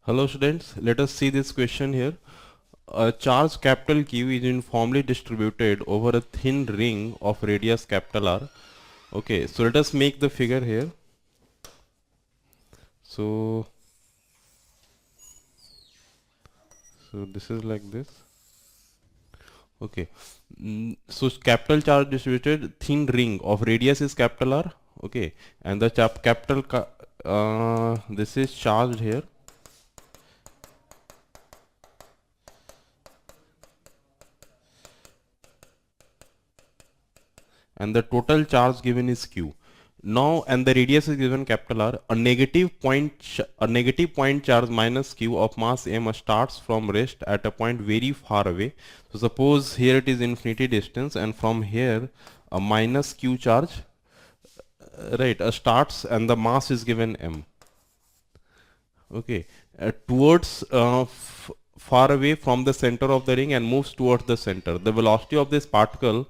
Hello students, let us see this question here. A charge capital Q is uniformly distributed over a thin ring of radius capital R. Okay, so let us make the figure here. So this is like this. Okay, so capital charge distributed thin ring of radius is capital R. Okay, and the this is charged here. And the total charge given is Q. Now, and the radius is given capital R. A negative point charge minus Q of mass m starts from rest at a point very far away. So suppose here it is infinity distance, and from here a minus Q charge, right, starts, and the mass is given m. Okay, towards far away from the center of the ring and moves towards the center. The velocity of this particle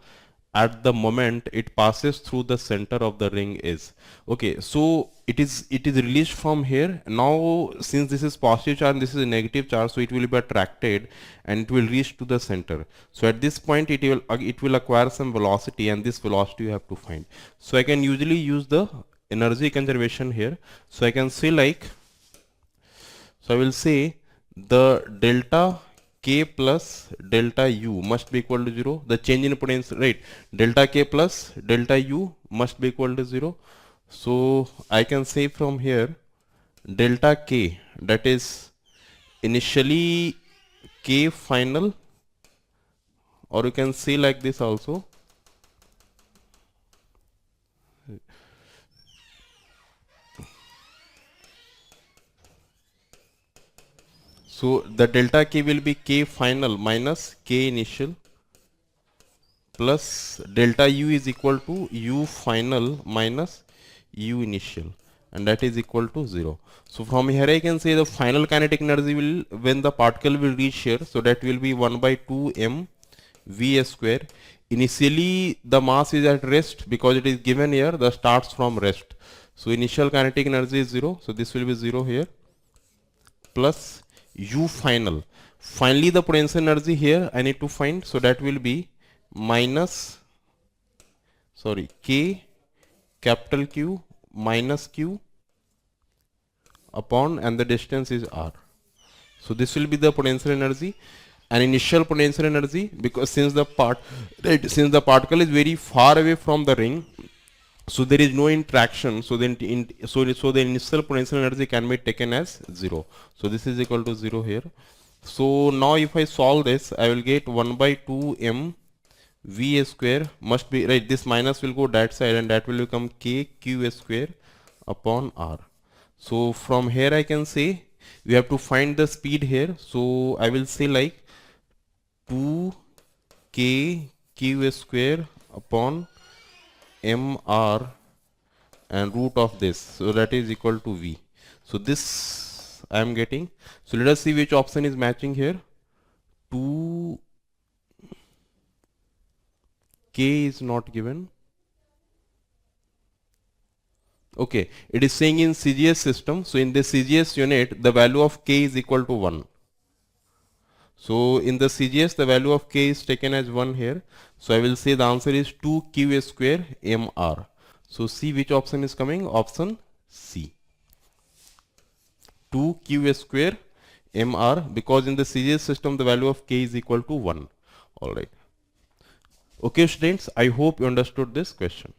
at the moment it passes through the center of the ring is, okay, so it is released from here. Now since this is positive charge and this is a negative charge, so it will be attracted and it will reach to the center. So at this point it will acquire some velocity, and this velocity you have to find. So I can usually use the energy conservation here. So I can say like, so I will say the delta K plus delta U must be equal to 0. The change in potential, right? Delta K plus delta U must be equal to 0. So I can say from here delta K, that is initially K final, or you can say like this also. So the delta K will be K final minus K initial plus delta U is equal to U final minus U initial, and that is equal to 0. So from here I can say the final kinetic energy will, when the particle will reach here, so that will be 1 by 2 m v square. Initially the mass is at rest because it is given here, the starts from rest. So initial kinetic energy is 0, so this will be 0 here, plus U final. Finally the potential energy here I need to find, so that will be minus, sorry, K capital Q minus Q upon, and the distance is R. So this will be the potential energy and initial potential energy, because since the particle is very far away from the ring, so there is no interaction, so then so the initial potential energy can be taken as 0. So this is equal to 0 here. So now if I solve this, I will get 1 by 2 m v square must be, right, this minus will go that side and that will become k q square upon r. So from here I can say we have to find the speed here. So I will say like 2 k q square upon mr and root of this, so that is equal to v. So this I am getting. So let us see which option is matching here. 2 K is not given. Okay, it is saying in CGS system. So in the CGS unit, the value of K is equal to 1. So in the CGS, the value of K is taken as 1 here. So I will say the answer is 2Q square MR. So see which option is coming? Option C. 2Q square MR, because in the CGS system, the value of K is equal to 1. Alright. Okay students, I hope you understood this question.